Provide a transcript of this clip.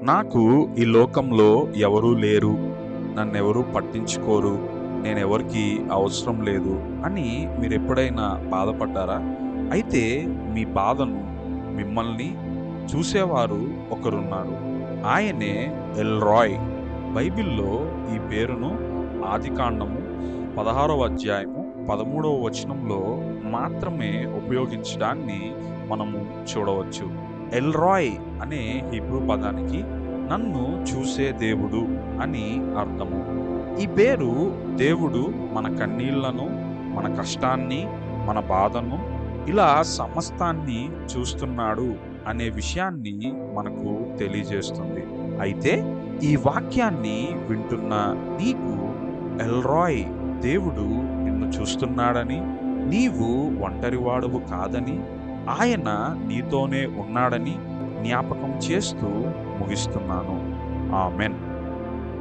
నాకు ఈ లోకంలో ఎవరూ లేరు, నన్నెవరూ పట్టించుకోరు, నేనెవరికీ అవసరం లేదు అని మీరెప్పుడైనా బాధపడ్డారా? అయితే మీ బాధను, మిమ్మల్ని చూసేవారు ఒకరున్నారు. ఆయనే ఎల్‌రాయ్. బైబిల్‌లో ఈ పేరును ఆదికాండము 16వ అధ్యాయము 13వ వచనంలో మాత్రమే ఉపయోగించడాన్ని మనము చూడవచ్చు. ఎల్‌రాయ్ అనే హీబ్రూ పదానికి నన్ను చూసే దేవుడు అని అర్థము. ఈ పేరు దేవుడు మన కన్నీళ్లను, మన కష్టాన్ని, మన బాధను, ఇలా సమస్తాన్ని చూస్తున్నాడు అనే విషయాన్ని మనకు తెలియజేస్తుంది. అయితే ఈ వాక్యాన్ని వింటున్న నీకు ఎల్‌రాయ్ దేవుడు నిన్ను చూస్తున్నాడని, నీవు ఒంటరివాడవు కాదని, ఆయన నీతోనే ఉన్నాడని జ్ఞాపకం చేస్తూ ముగిస్తున్నాను. ఆమెన్.